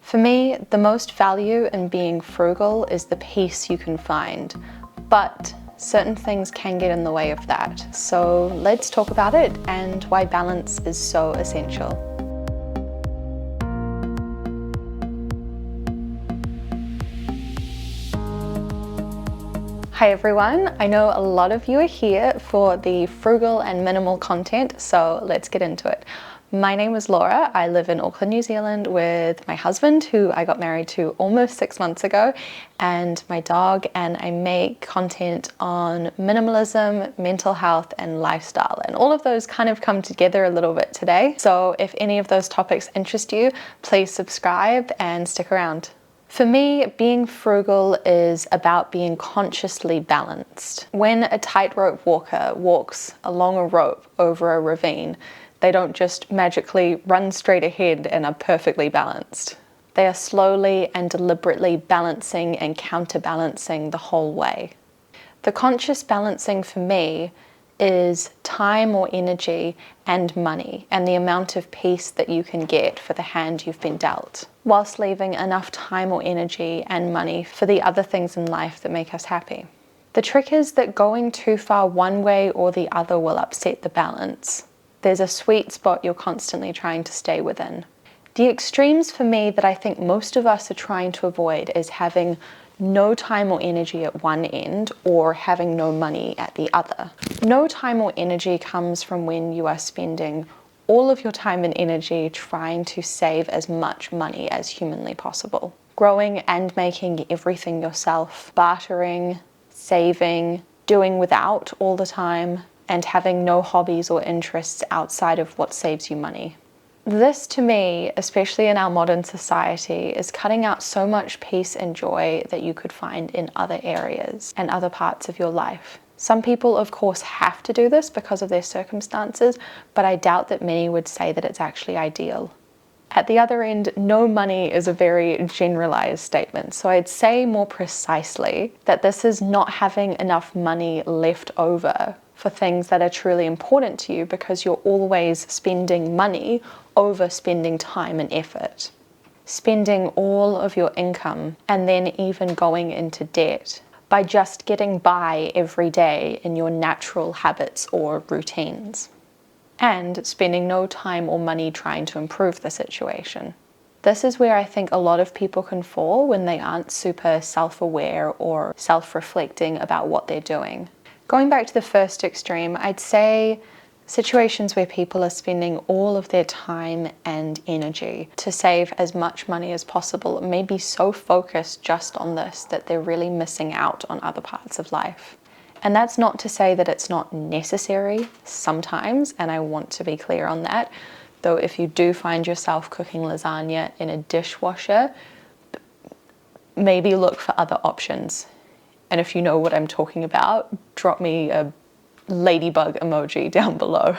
For me, the most value in being frugal is the peace you can find, but certain things can get in the way of that. So let's talk about it and why balance is so essential. Hi everyone, I know a lot of you are here for the frugal and minimal content, so let's get into it. My name is Laura. I live in Auckland, New Zealand with my husband, who I got married to almost 6 months ago, and my dog, and I make content on minimalism, mental health, and lifestyle. And all of those kind of come together a little bit today. So if any of those topics interest you, please subscribe and stick around. For me, being frugal is about being consciously balanced. When a tightrope walker walks along a rope over a ravine, they don't just magically run straight ahead and are perfectly balanced. They are slowly and deliberately balancing and counterbalancing the whole way. The conscious balancing for me is time or energy and money, and the amount of peace that you can get for the hand you've been dealt, whilst leaving enough time or energy and money for the other things in life that make us happy. The trick is that going too far one way or the other will upset the balance. There's a sweet spot you're constantly trying to stay within. The extremes for me that I think most of us are trying to avoid is having no time or energy at one end or having no money at the other. No time or energy comes from when you are spending all of your time and energy trying to save as much money as humanly possible. Growing and making everything yourself, bartering, saving, doing without all the time, and having no hobbies or interests outside of what saves you money. This, to me, especially in our modern society, is cutting out so much peace and joy that you could find in other areas and other parts of your life. Some people, of course, have to do this because of their circumstances, but I doubt that many would say that it's actually ideal. At the other end, no money is a very generalized statement, so I'd say more precisely that this is not having enough money left over for things that are truly important to you because you're always spending money over spending time and effort. Spending all of your income and then even going into debt by just getting by every day in your natural habits or routines, and spending no time or money trying to improve the situation. This is where I think a lot of people can fall when they aren't super self-aware or self-reflecting about what they're doing. Going back to the first extreme, I'd say situations where people are spending all of their time and energy to save as much money as possible may be so focused just on this that they're really missing out on other parts of life. And that's not to say that it's not necessary sometimes, and I want to be clear on that. Though if you do find yourself cooking lasagna in a dishwasher, maybe look for other options. And if you know what I'm talking about, drop me a ladybug emoji down below.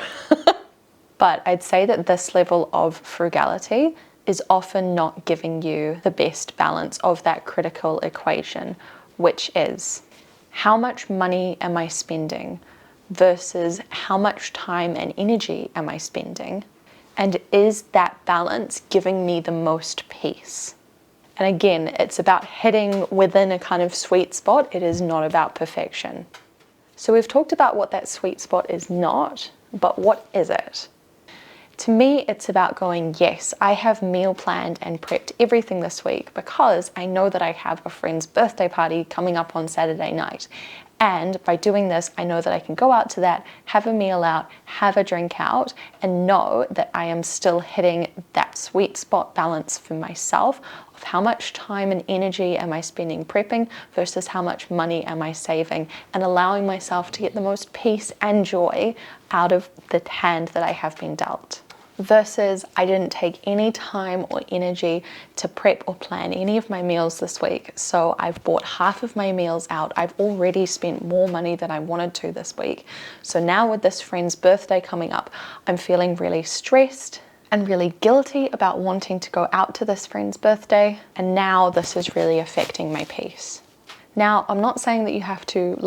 But I'd say that this level of frugality is often not giving you the best balance of that critical equation, which is how much money am I spending versus how much time and energy am I spending? And is that balance giving me the most peace? And again, it's about hitting within a kind of sweet spot. It is not about perfection. So we've talked about what that sweet spot is not, but what is it? To me, it's about going, yes, I have meal planned and prepped everything this week because I know that I have a friend's birthday party coming up on Saturday night. And by doing this, I know that I can go out to that, have a meal out, have a drink out, and know that I am still hitting that sweet spot balance for myself of how much time and energy am I spending prepping versus how much money am I saving, and allowing myself to get the most peace and joy out of the hand that I have been dealt. Versus I didn't take any time or energy to prep or plan any of my meals this week, so I've bought half of my meals out. I've already spent more money than I wanted to this week. So now with this friend's birthday coming up, I'm feeling really stressed and really guilty about wanting to go out to this friend's birthday, and now this is really affecting my peace. Now, I'm not saying that you have to,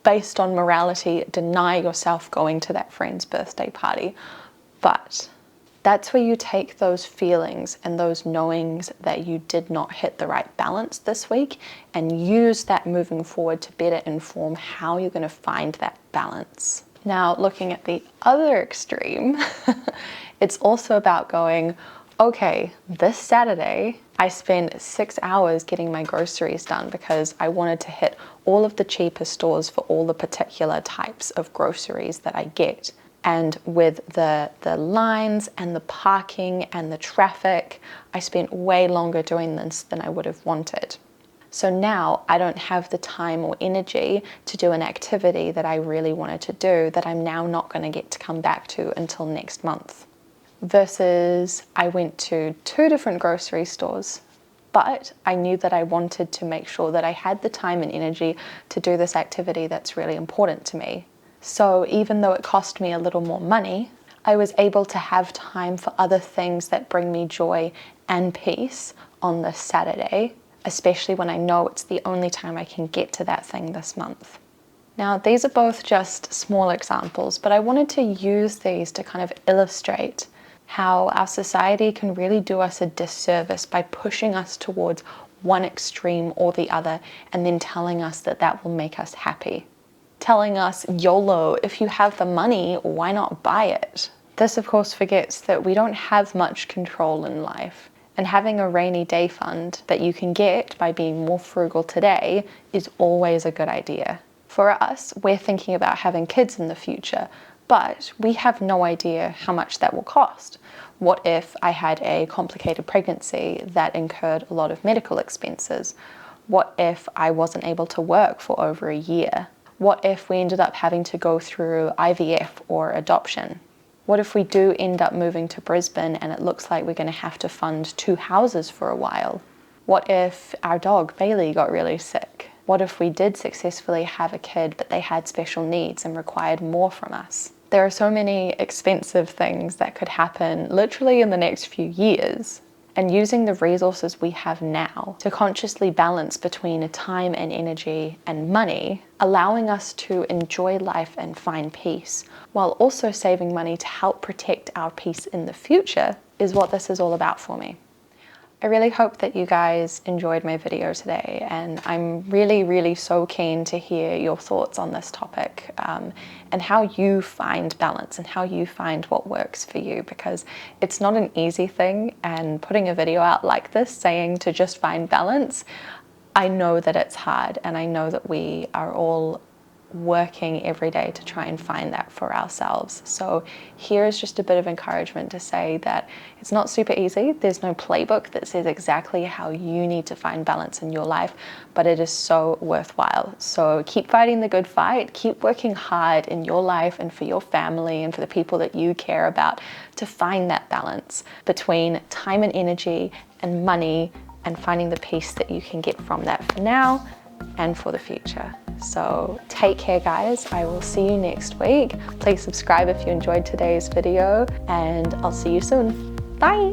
based on morality, deny yourself going to that friend's birthday party. But That's where you take those feelings and those knowings that you did not hit the right balance this week and use that moving forward to better inform how you're going to find that balance. Now, looking at the other extreme, it's also about going, okay, this Saturday, I spent 6 hours getting my groceries done because I wanted to hit all of the cheaper stores for all the particular types of groceries that I get. And with the lines and the parking and the traffic, I spent way longer doing this than I would have wanted. So now I don't have the time or energy to do an activity that I really wanted to do that I'm now not going to get to come back to until next month. Versus I went to 2 different grocery stores, but I knew that I wanted to make sure that I had the time and energy to do this activity that's really important to me. So even though it cost me a little more money, I was able to have time for other things that bring me joy and peace on this Saturday, especially when I know it's the only time I can get to that thing this month. Now, these are both just small examples, but I wanted to use these to kind of illustrate how our society can really do us a disservice by pushing us towards one extreme or the other and then telling us that that will make us happy. Telling us, YOLO, if you have the money, why not buy it? This, of course, forgets that we don't have much control in life. And having a rainy day fund that you can get by being more frugal today is always a good idea. For us, we're thinking about having kids in the future, but we have no idea how much that will cost. What if I had a complicated pregnancy that incurred a lot of medical expenses? What if I wasn't able to work for over a year? What if we ended up having to go through IVF or adoption? What if we do end up moving to Brisbane and it looks like we're going to have to fund 2 houses for a while? What if our dog Bailey got really sick? What if we did successfully have a kid but they had special needs and required more from us? There are so many expensive things that could happen literally in the next few years. And using the resources we have now to consciously balance between time and energy and money, allowing us to enjoy life and find peace, while also saving money to help protect our peace in the future, is what this is all about for me. I really hope that you guys enjoyed my video today, and I'm really so keen to hear your thoughts on this topic and how you find balance and how you find what works for you, because it's not an easy thing, and putting a video out like this saying to just find balance, I know that it's hard, and I know that we are all working every day to try and find that for ourselves. So here's just a bit of encouragement to say that it's not super easy. There's no playbook that says exactly how you need to find balance in your life, but it is so worthwhile. So keep fighting the good fight, keep working hard in your life and for your family and for the people that you care about to find that balance between time and energy and money, and finding the peace that you can get from that for now and for the future. So take care, guys. I will see you next week. Please subscribe if you enjoyed today's video, and I'll see you soon. Bye.